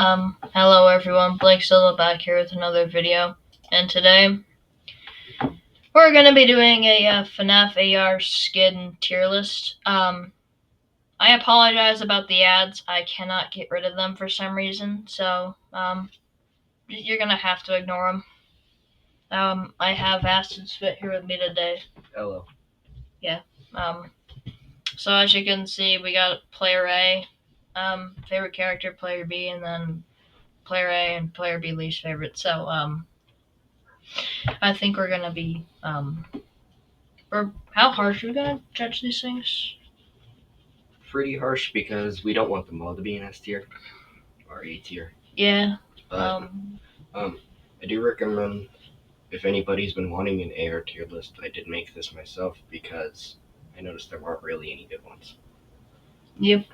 Hello everyone, Blake Silva back here with another video, and today we're going to be doing a Fnaf AR skin tier list. I apologize about the ads. I cannot get rid of them for some reason, so you're going to have to ignore them. I have Acid Spit here with me today. Hello. Yeah. So as you can see, we got Player A, favorite character, Player B, and then Player A and Player B least favorite. So, I think we're gonna be, or how harsh are we gonna judge these things? Pretty harsh because we don't want them all to be in S tier or A tier. Yeah. But I do recommend, if anybody's been wanting an AR tier list, I did make this myself because I noticed there weren't really any good ones. Yep.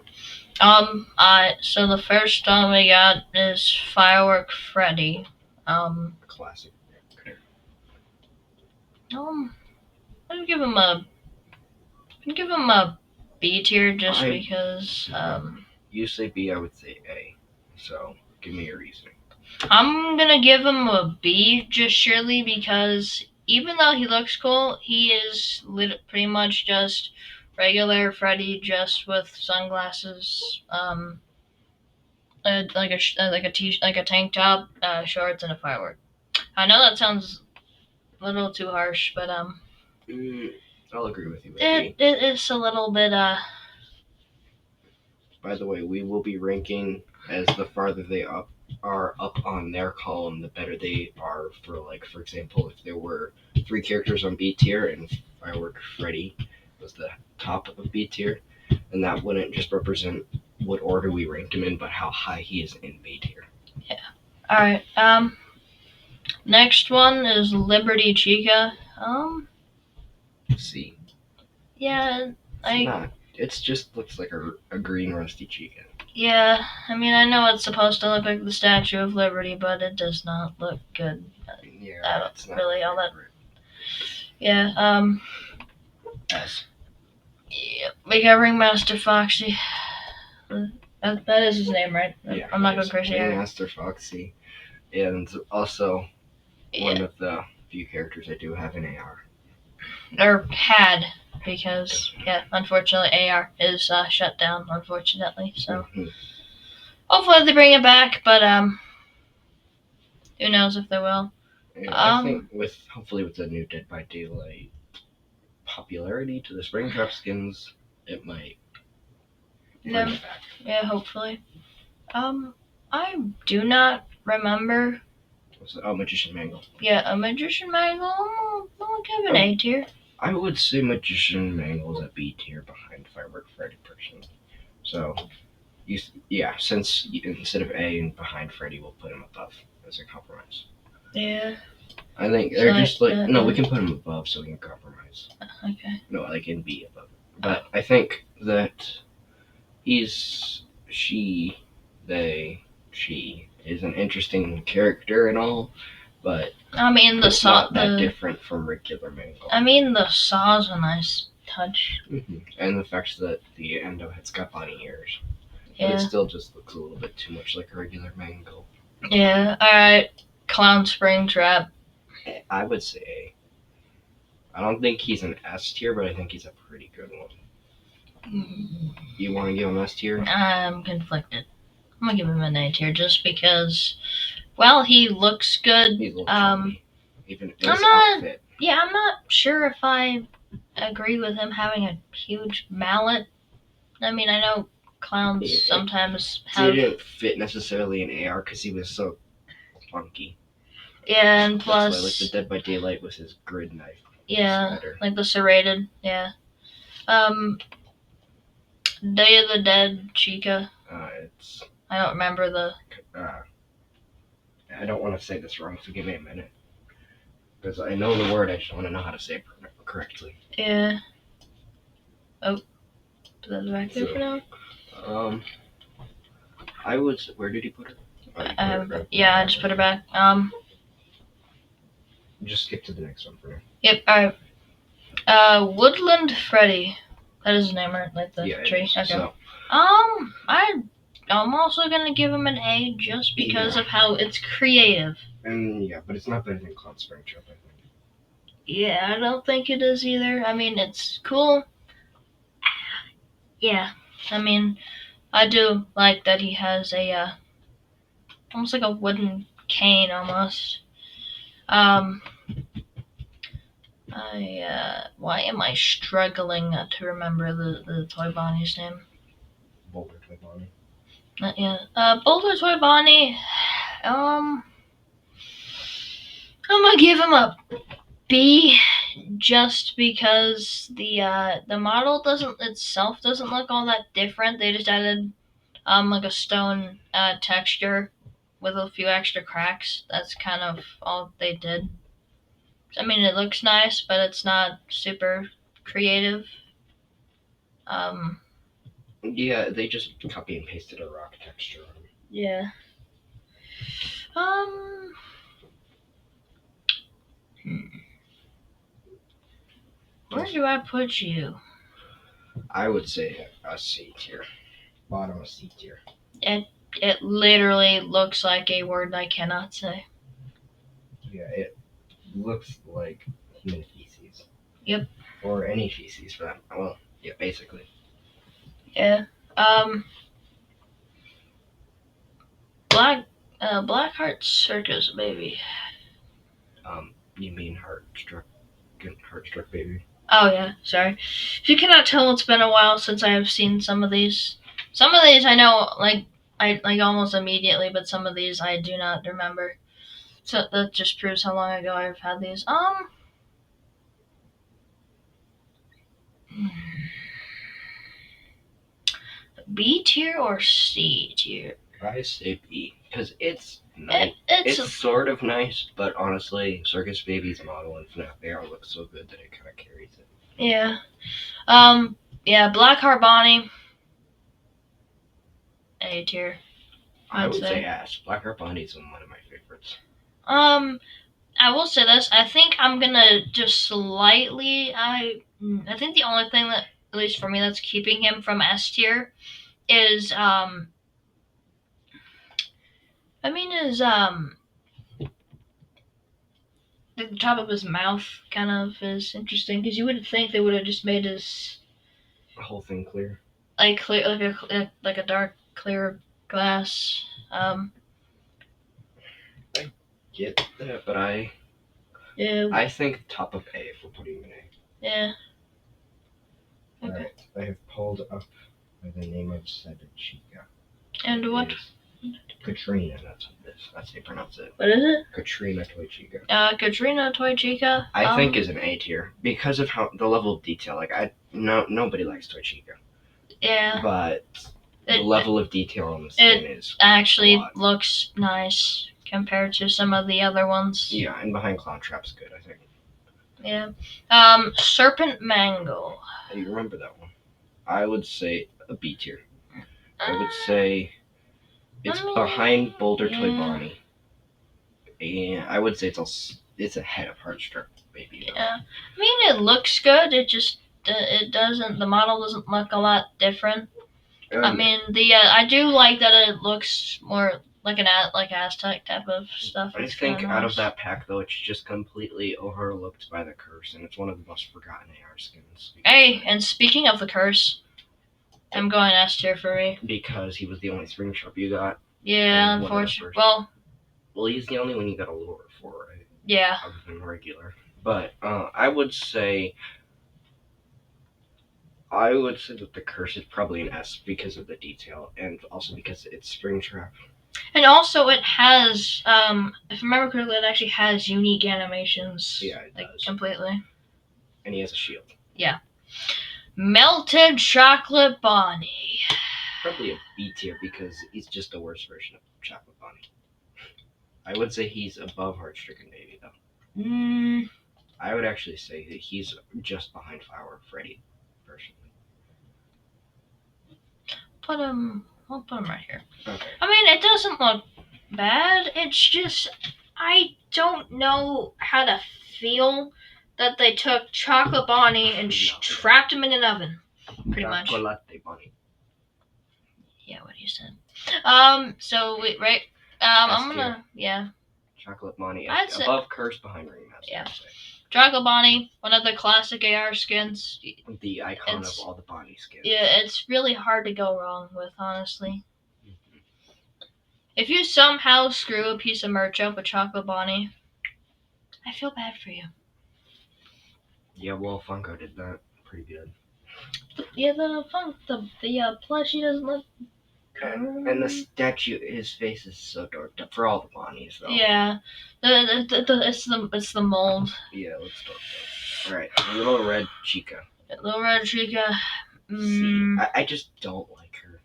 So the first one we got is Firework Freddy. Classic. I'd give him a B tier just because. You say B, I would say A. So give me your reasoning. I'm gonna give him a B just surely because even though he looks cool, he is pretty much just regular Freddy, just with sunglasses, like a tank top, shorts, and a firework. I know that sounds a little too harsh, but I'll agree with you. It is a little bit By the way, we will be ranking as the farther they are up on their column, the better they are for, like, for example, if there were 3 characters on B tier and Firework Freddy was the top of B tier, and that wouldn't just represent what order we ranked him in, but how high he is in B tier. Yeah. Alright, next one is Liberty Chica. C. Yeah, It just looks like a green rusty Chica. Yeah, I mean, I know it's supposed to look like the Statue of Liberty, but it does not look good. Yeah, it's not really all that. Yeah, S. Yeah, we got Ringmaster Foxy. That is his name, right? Yeah, I'm not going crazy here. Ringmaster Foxy, and also one of the few characters I do have in AR. Or had, because, unfortunately AR is shut down, unfortunately, so hopefully they bring it back, but who knows if they will. I think hopefully with the new Dead by Daylight popularity to the Springtrap skins, it might bring it back. Yeah, hopefully. I do not remember. Magician Mangle. Yeah, a Magician Mangle. I'll give an A tier. I would say Magician Mangle's a B tier behind Firework Freddy personally. So, since instead of A and behind Freddy, we'll put him above as a compromise. Yeah. I think they're just like, no, we can put him above so we can compromise. Okay. No, like in B above. But I think that she is an interesting character and all, but I mean, it's not that different from regular Mangle. I mean, the saw's a nice touch. And the fact that the endo has got bunny ears. Yeah. But it still just looks a little bit too much like a regular Mangle. Yeah, alright. Clown Springtrap. I would say A. I don't think he's an S tier, but I think he's a pretty good one. You want to give him S tier? I'm conflicted. I'm gonna give him an A tier just because, well, he looks good. He's a little chubby. Even his outfit. Yeah, I'm not sure if I agree with him having a huge mallet. I mean, I know clowns sometimes have. He didn't fit necessarily in AR because he was so clunky. Yeah, and plus, that's why, like, the Dead by Daylight was his grid knife. Yeah, like the serrated. Yeah. Day of the Dead Chica. I don't remember the. I don't want to say this wrong, so give me a minute. Because I know the word, I just want to know how to say it correctly. Yeah. Oh, put that back there for now. Where did he put it? I just put it back. Just skip to the next one for now. Yep. Alright. Woodland Freddy. That is his name, right? Like the tree. Okay. So, I I'm also gonna give him an A just because of how it's creative. And yeah, but it's not better than Cloud Springtrap, I think. Yeah, I don't think it is either. I mean, it's cool. Yeah, I mean, I do like that he has a almost like a wooden cane almost. Why am I struggling to remember the Toy Bonnie's name? Boulder Toy Bonnie. Boulder Toy Bonnie. I'm gonna give him a B, just because the model doesn't look all that different. They just added like a stone texture with a few extra cracks. That's kind of all they did. I mean, it looks nice, but it's not super creative. Um, Yeah, they just copy and pasted a rock texture on him. yeah. Where do I put you? I would say a C tier. Bottom of C tier. It literally looks like a word I cannot say. Yeah, it looks like human feces. Yep. Or any feces for that. Well, yeah, basically. Yeah. Blackheart Circus Baby. You mean Heartstruck Baby? Oh yeah, sorry. If you cannot tell, it's been a while since I have seen some of these. Some of these I know, I like almost immediately, but some of these I do not remember. So that just proves how long ago I've had these. B tier or C tier? I say B because it's nice. It's sort of nice, but honestly, Circus Baby's model and Fnaf AR looks so good that it kind of carries it. Yeah. Yeah, Blackheart Bonnie. A tier. I would say S. Blackheart Bonnie's one of my favorites. I will say this. I think I'm gonna just slightly. I think the only thing that, at least for me, that's keeping him from S tier is the top of his mouth kind of is interesting, because you would think they would have just made his whole thing clear, like a dark clear glass. I get that, but I think top of A if we're putting him in A. Yeah. Okay. Alright, I have pulled up the name of said chica. And what? Katrina, that's how you pronounce it. What is it? Katrina Toy Chica. Katrina Toy Chica. I think is an A tier because of how the level of detail. Like nobody likes Toy Chica. Yeah. But the level of detail on the skin is actually looks nice compared to some of the other ones. Yeah, and behind Clown Trap's good, I think. Yeah. Serpent Mangle. You remember that one? I would say a B tier. I would say it's behind Boulder Toy Bonnie. And I would say it's ahead of Heartstruck Baby. Though. Yeah. I mean, it looks good. It just the model doesn't look a lot different. I mean, I do like that it looks more like Aztec type of stuff. I think out of that pack, though, it's just completely overlooked by the curse, and it's one of the most forgotten AR skins. Hey, and speaking of the curse, I'm going S tier for me. Because he was the only spring sharp you got. Yeah, unfortunately. Well, he's the only one you got a lure for, right? Yeah. Other than regular. But I would say that the curse is probably an S because of the detail, and also because it's Springtrap. And also, it has, if I remember correctly, it actually has unique animations. Yeah, it does. Completely. And he has a shield. Yeah. Melted Chocolate Bonnie. Probably a B tier because he's just the worst version of Chocolate Bonnie. I would say he's above Heartstricken Baby, though. I would actually say that he's just behind Flower Freddy, personally. I'll put him right here. Okay. I mean, it doesn't look bad. It's just, I don't know how to feel that they took Chocolate Bonnie and trapped him in an oven. Pretty much. Chocolate Bonnie. Yeah, what you said. So wait, right? I'm gonna Chocolate Bonnie I'd say- above Curse, behind Ringmaster. Yeah. I'd say. Chocolate Bonnie, one of the classic AR skins. The icon of It's- all the Bonnie skins. Yeah, it's really hard to go wrong with, honestly. If you somehow screw a piece of merch up with Chocolate Bonnie, I feel bad for you. Yeah, well, Funko did that pretty good. Yeah, the plushie doesn't look. And the statue, his face is so dorked up for all the Bonnies, though. Yeah, it's the mold. Yeah, it looks dorked up. All right, little red Chica. Little red Chica. See, I just don't like her.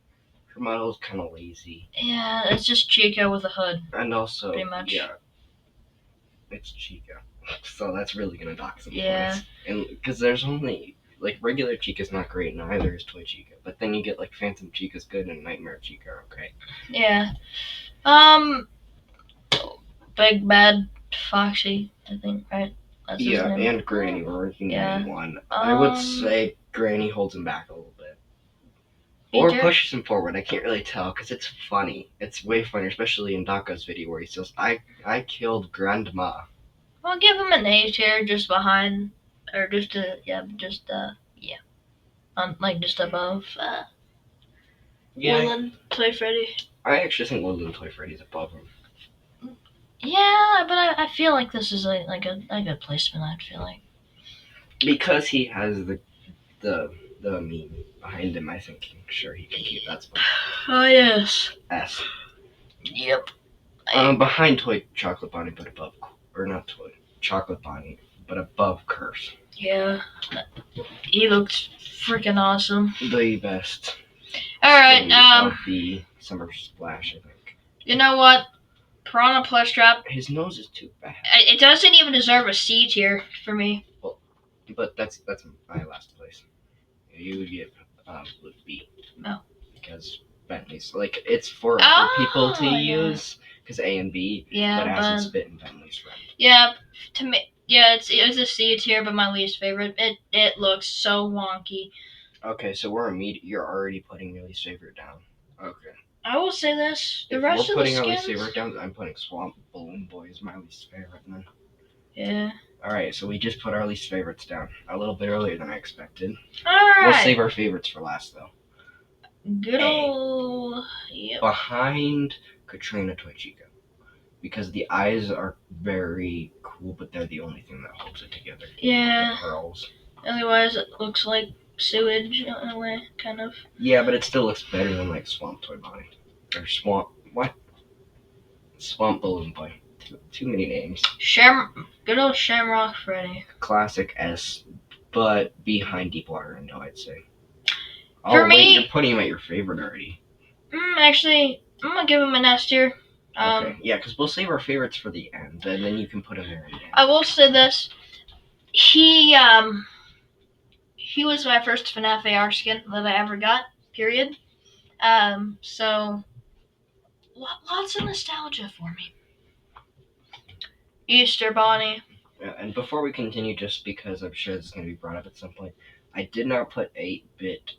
Her model's kind of lazy. Yeah, it's just Chica with a hood. And also, Pretty much. yeah, it's Chica, so that's really gonna dock some Yeah. points. And because there's only like regular Chica's not great, and neither is Toy Chica. But then you get like Phantom Chica's good and Nightmare Chica are okay. Yeah. Big Bad Foxy, I think, right? That's his name. And Granny. We're working on one. I Um, would say Granny holds him back a little bit. Or pushes him forward. I can't really tell because it's funny. It's way funnier, especially in Daka's video where he says, I killed Grandma. I'll give him an A tier just behind, or just like just above Woodland Toy Freddy. I actually think Woodland Toy Freddy's above him. Yeah, but I feel like this is a good placement. I feel like because he has the meme behind him. I think sure he can keep that spot. Oh yes. S. Yep. Behind Toy Chocolate Bonnie, but above, or not Toy Chocolate Bonnie, but above Curse. Yeah. He looks freaking awesome. The best. All right. Of the Summer Splash, I think. You know what? Piranha Plush Trap. His nose is too bad. It doesn't even deserve a C tier for me. Well, but that's my last place. You would give Luke B. No. Because Bentley's like it's for other people to use because A and B. Yeah, but hasn't fit in Bentley's friend. Yeah, to me. Yeah, it was a C tier, but my least favorite. It looks so wonky. Okay, so you're already putting your least favorite down. Okay. I will say this: the if rest we're of the putting our least skins. favorite down, I'm putting Swamp Balloon Boy as my least favorite. Then. Yeah. All right, so we just put our least favorites down a little bit earlier than I expected. All right. We'll save our favorites for last, though. Good old. Yep. Behind Katrina Toy Chica. Because the eyes are very cool, but they're the only thing that holds it together. Yeah. The pearls. Otherwise, it looks like sewage in a way, kind of. Yeah, but it still looks better than like Swamp Toy Bonnie. Or Swamp Balloon Boy. Too many names. Good old Shamrock Freddy. Classic S, but behind Deepwater Indo, I'd say. For me, you're putting him at your favorite already. Actually, I'm gonna give him an S tier. Okay, yeah, because we'll save our favorites for the end, and then you can put him there at the end. I will say this: he was my first FNAF AR skin that I ever got. Period. So lots of nostalgia for me. Easter Bonnie. Yeah, and before we continue, just because I'm sure this is going to be brought up at some point, I did not put 8-bit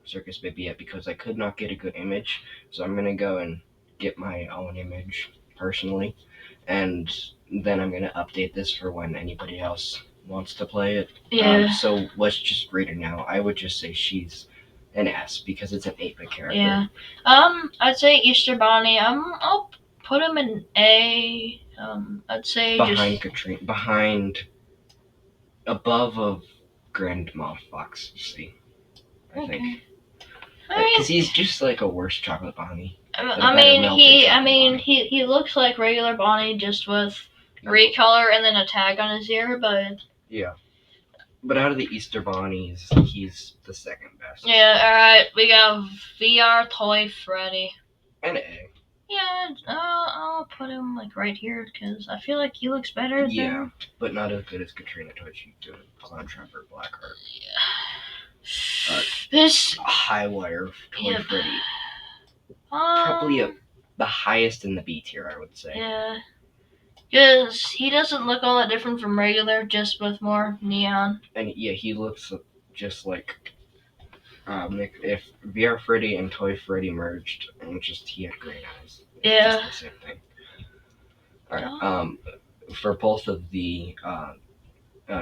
Circus Baby yet because I could not get a good image. So I'm going to go and get my own image personally, and then I'm going to update this for when anybody else wants to play it. Yeah. So let's just rate her now. I would just say she's an S because it's an 8-bit character. Yeah. I'd say Easter Bonnie. I'll put him in A. I'd say behind Katrina, above of Grandma Foxy, I think. Because he's just like a worse Chocolate Bonnie. He looks like regular Bonnie just with recolor and then a tag on his ear, but yeah. But out of the Easter Bonnies, he's the second best. Yeah. All right, we got VR Toy Freddy. An A. Yeah, I'll put him like right here because I feel like he looks better. Yeah, but not as good as Katrina Toy Chica, Clown Trapper, Blackheart. Yeah. This High Wire Toy Freddy. Probably the highest in the B tier, I would say. Yeah. Because he doesn't look all that different from regular, just with more neon. And yeah, he looks just like if VR Freddy and Toy Freddy merged, and just he had green eyes. It's Yeah. just the same thing. All right. For both of the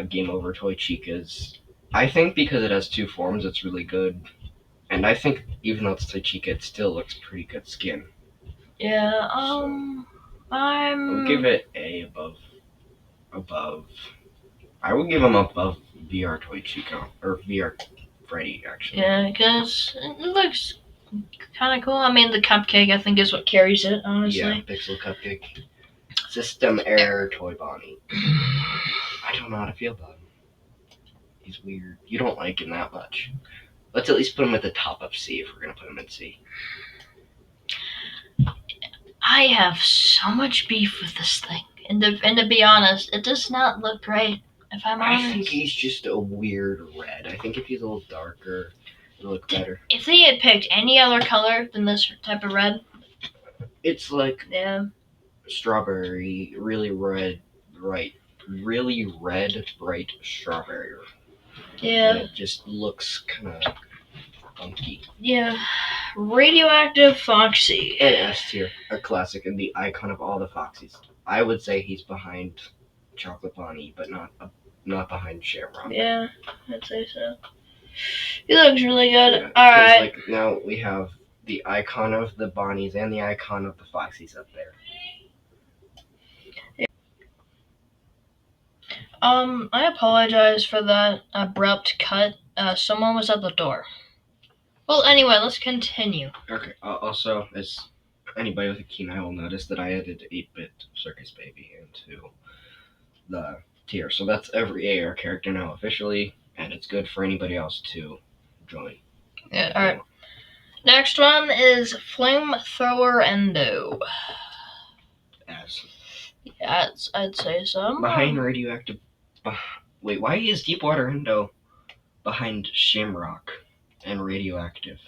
Game Over Toy Chicas, I think because it has two forms, it's really good. And I think even though it's Toy Chica, it still looks pretty good skin. Yeah. I'll give it A above. I would give him above VR Toy Chica or VR Freddy actually. Yeah, because it looks kind of cool. I mean, the cupcake I think is what carries it, honestly. Yeah, Pixel Cupcake. System Error Toy Bonnie. I don't know how to feel about him. He's weird. You don't like him that much. Let's at least put him at the top of C if we're gonna put him in C. I have so much beef with this thing, and to be honest, it does not look great. If I'm honest, I think he's just a weird red. I think if he's a little darker, it'll look better. If they had picked any other color than this type of red, it's like yeah, strawberry, really red, really red, bright strawberry. Yeah. And it just looks kind of funky. Yeah. Radioactive Foxy. And S tier, a classic and the icon of all the Foxies. I would say he's behind Chocolate Bonnie, but not behind Shamrock. Yeah, I'd say so. He looks really good. Yeah, Alright. Like now we have the icon of the Bonnies and the icon of the Foxies up there. I apologize for that abrupt cut. Someone was at the door. Well, anyway, let's continue. Okay. Also, as anybody with a keen eye will notice that I added 8-bit Circus Baby into the tier. So that's every AR character now officially, and it's good for anybody else to join. Yeah, alright. Next one is Flamethrower Endo. S. Yeah, I'd say so. Behind Radioactive... Wait, why is Deepwater Endo behind Shamrock and Radioactive?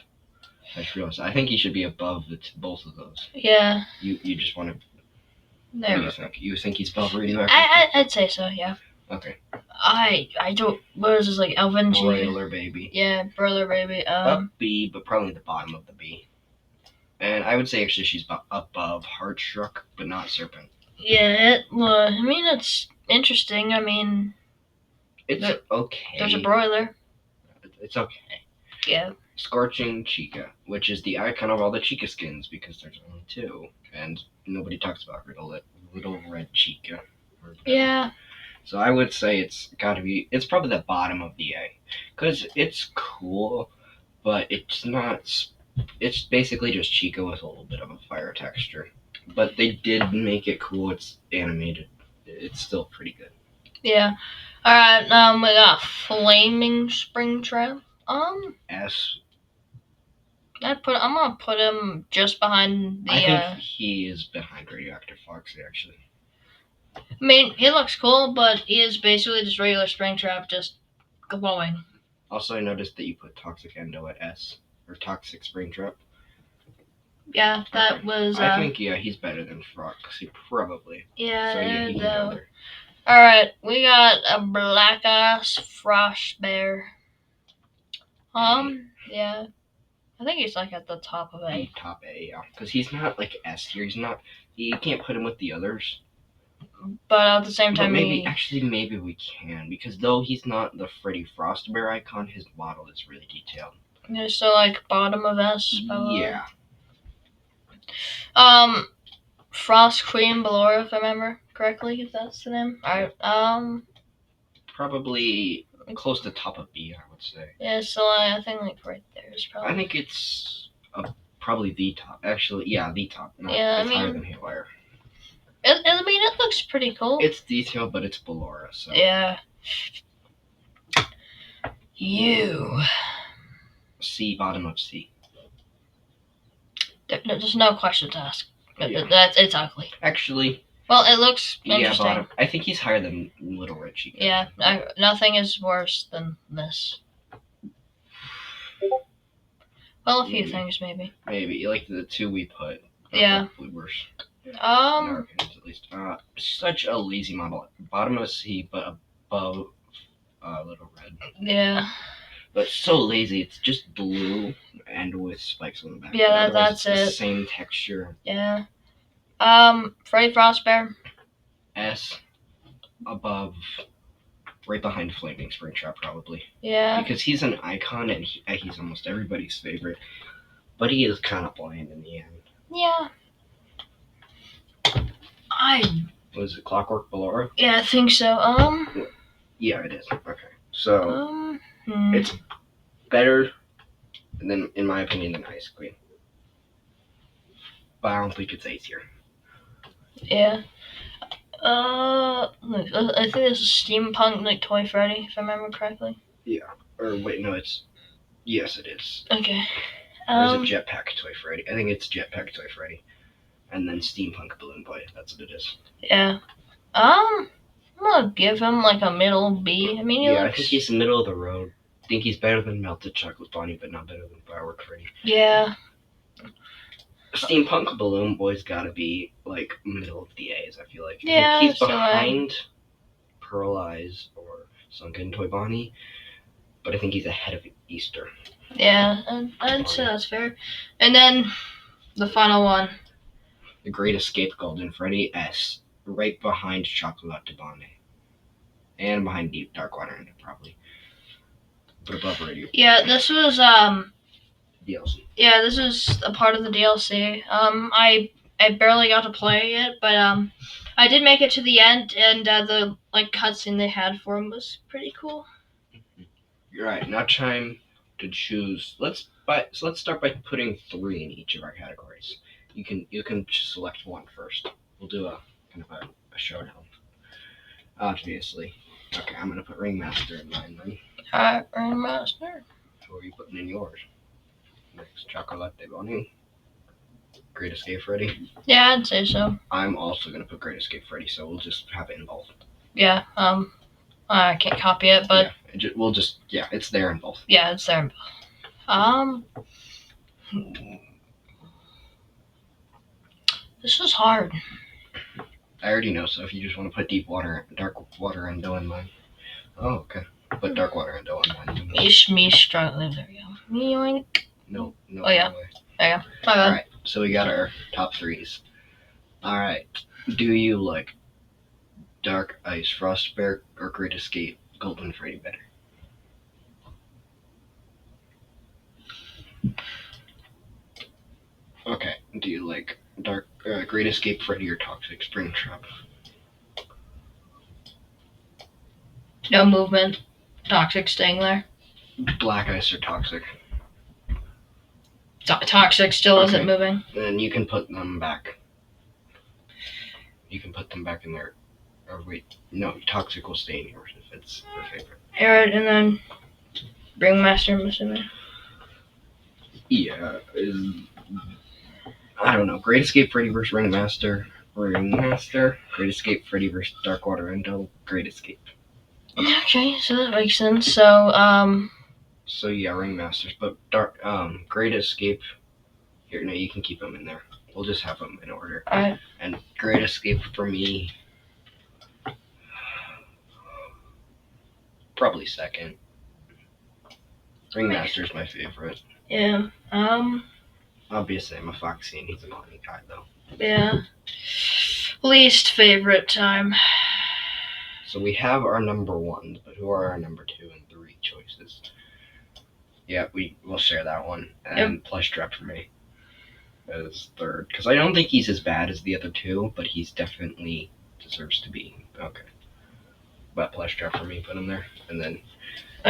I just realized. I think he should be above both of those. Yeah. You just want to... There. What do you think? You think he's above Radioactive? I'd say so, yeah. Okay. I don't... What is this, like Elvin G? Broiler Baby. Yeah, Broiler Baby. Up B, but probably the bottom of the B. And I would say actually she's above Heartstruck, but not Serpent. Yeah, I mean, it's interesting. I mean... It's okay. There's a broiler. It's okay. Yeah. Scorching Chica, which is the icon of all the Chica skins, because there's only two, and nobody talks about little red Chica. Yeah. So I would say it's probably the bottom of the A, because it's cool, but it's not. It's basically just Chica with a little bit of a fire texture, but they did make it cool. It's animated. It's still pretty good. Yeah. All right. We got Flaming Springtrap. S. I'm gonna put him just behind the. I think he is behind Radioactive Foxy, actually. I mean, he looks cool, but he is basically just regular Springtrap, just glowing. Also, I noticed that you put Toxic Endo at S, or Toxic Springtrap. Yeah, that was. I think he's better than Foxy, probably. Yeah. So yeah, he can go there. All right, we got a black ass frost bear. Yeah. I think he's like at the top of A. Top A, yeah. Because he's not like S tier. You can't put him with the others. But at the same time, maybe we can, because though he's not the Freddy Frostbear icon, his model is really detailed. Yeah, so like bottom of S. Probably. Yeah. Frost Queen Ballora, if I remember correctly, if that's the name. Alright. Probably close to top of B, I would say. Yeah, so I think like right there is probably. I think it's probably the top. Actually, yeah, the top. Yeah, higher than Haywire. I mean, it looks pretty cool. It's detailed, but it's Ballora, so. Yeah. C, bottom of C. There's no question to ask. Yeah. It's ugly. Actually. Well, it looks interesting. Yeah, bottom. I think he's higher than Little Red Chica. Yeah, nothing is worse than this. Well, a few things maybe. Maybe like the two we put. Yeah. Probably worse. In our opinions, at least. Such a lazy model. Bottom of C, but above Little Red. Yeah. But so lazy. It's just blue and with spikes on the back. Yeah, But otherwise, that's it's the it. same texture. Yeah. Freddy Frostbear. S above, right behind Flaming Springtrap probably. Yeah. Because he's an icon and he's almost everybody's favorite. But he is kind of bland in the end. Yeah. Was it Clockwork Ballora? Yeah, I think so. Yeah, it is. Okay. So, hmm. it's better than, in my opinion, than Ice Queen. But I don't think it's A tier. Yeah. Look, I think this is Steampunk like Toy Freddy, if I remember correctly. Yeah. Or wait, no, it's, yes, it is. Okay. Or is it Jetpack Toy Freddy? I think it's Jetpack Toy Freddy. And then Steampunk Balloon Boy. That's what it is. Yeah. I'm gonna give him like a middle B. I mean, he Yeah, looks... I think he's middle of the road. I think he's better than Melted Chocolate Bonnie, but not better than Firework Freddy. Yeah. Steampunk Balloon Boy's gotta be like middle of the A's, I feel like. Yeah, I think he's so behind Pearl Eyes or Sunken Toy Bonnie, but I think he's ahead of Easter. Yeah, I'd say that's fair. And then the final one. The Great Escape Golden Freddy S, right behind Chocolate Bonnie. And behind Deep Dark Water End, probably. But above Radio. Yeah, this was DLC. Yeah, this is a part of the DLC. I barely got to play it, but I did make it to the end, and the like cutscene they had for him was pretty cool. You're right. Now time to choose. Let's start by putting 3 in each of our categories. You can select one first. We'll do a kind of a showdown. Obviously. Okay, I'm gonna put Ringmaster in mine then. Ringmaster. Who are you putting in yours? Next, Chocolate Bonnie. Great Escape Freddy. Yeah, I'd say so. I'm also gonna put Great Escape Freddy, so we'll just have it in both. Yeah. I can't copy it, but yeah, it's there in both. Yeah, it's there in both. This is hard. I already know, so if you just want to put Dark Water Endo in mine. Oh, okay. Put Dark Water Endo in mine. Me struggling. There we go. Yoink. No. Oh, yeah. There you go. My bad. Alright, so we got our top 3s. Alright, do you like Dark Ice Frost Bear or Great Escape Golden Freddy better? Okay, do you like Great Escape Freddy or Toxic Springtrap? No movement. Toxic staying there. Black Ice or Toxic? Toxic still isn't moving. Then you can put them back. You can put them back in there. Or wait, no, Toxic will stay in yours if it's your favorite. Alright, and then Ringmaster, I'm assuming. Yeah, I don't know. Great Escape Freddy vs. Ringmaster. Great Escape Freddy vs. Darkwater Endo. Great Escape. Okay, so that makes sense. So, So yeah, Ringmasters, but Great Escape. Here, no, you can keep them in there. We'll just have them in order. Alright. And Great Escape for me, probably second. Ringmaster's my favorite. Yeah. Obviously, I'm a Foxy and he's a Bonnie guy, though. Yeah. Least favorite time. So we have our number 1, but who are our number 2 and 3 choices? Yeah, we'll share that one. And Plush Trap for me as third, because I don't think he's as bad as the other 2, but he's definitely deserves to be. Okay. But Plush Trap for me, put him there, and then.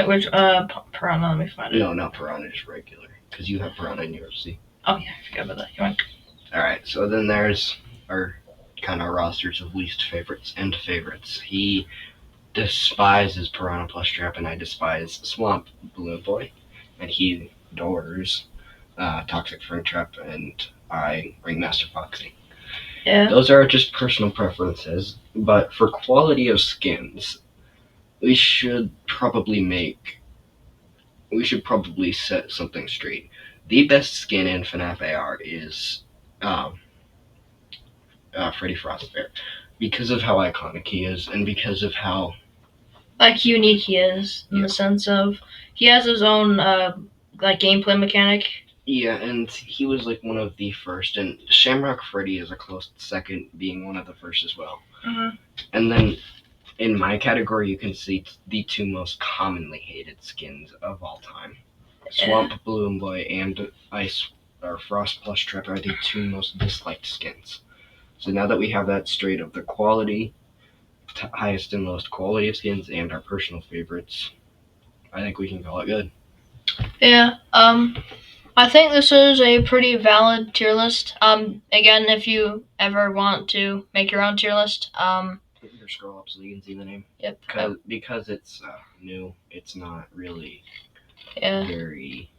Which Piranha? Let me find it. No, not Piranha, just regular, because you have Piranha in yours. See. Oh yeah, I forgot about that. Come on. All right, so then there's our kind of rosters of least favorites and favorites. He despises Piranha Plush Trap, and I despise Swamp Balloon Boy, and he adores Toxic Springtrap, and I Ringmaster Foxy. Yeah. Those are just personal preferences, but for quality of skins, we should probably set something straight. The best skin in Fnaf AR is Freddy Frostbear, because of how iconic he is, and because of how like unique he is in Yeah. the sense of he has his own like gameplay mechanic. Yeah, and he was like one of the first, and Shamrock Freddy is a close second, being one of the first as well. Mm-hmm. And then in my category, you can see the two most commonly hated skins of all time. Swamp Balloon Boy and Ice or Frost Plush Trap are the two most disliked skins. So now that we have that straight of the quality, highest and lowest quality of skins, and our personal favorites, I think we can call it good. Yeah. I think this is a pretty valid tier list. Again, if you ever want to make your own tier list, Your scroll up so you can see the name. Yep. Because it's new, it's not really very.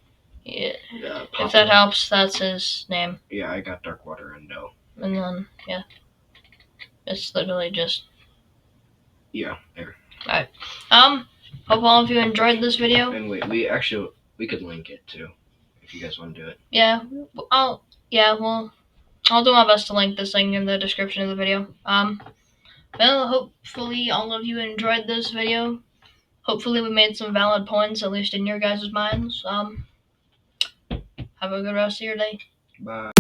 Yeah. Popular. If that helps, that's his name. Yeah, I got Darkwater Endo. And then it's literally just. Yeah, there. Alright. Hope all of you enjoyed this video. And wait, we could link it too, if you guys want to do it. Yeah, I'll do my best to link this thing in the description of the video. Well, hopefully all of you enjoyed this video. Hopefully we made some valid points, at least in your guys' minds. Have a good rest of your day. Bye.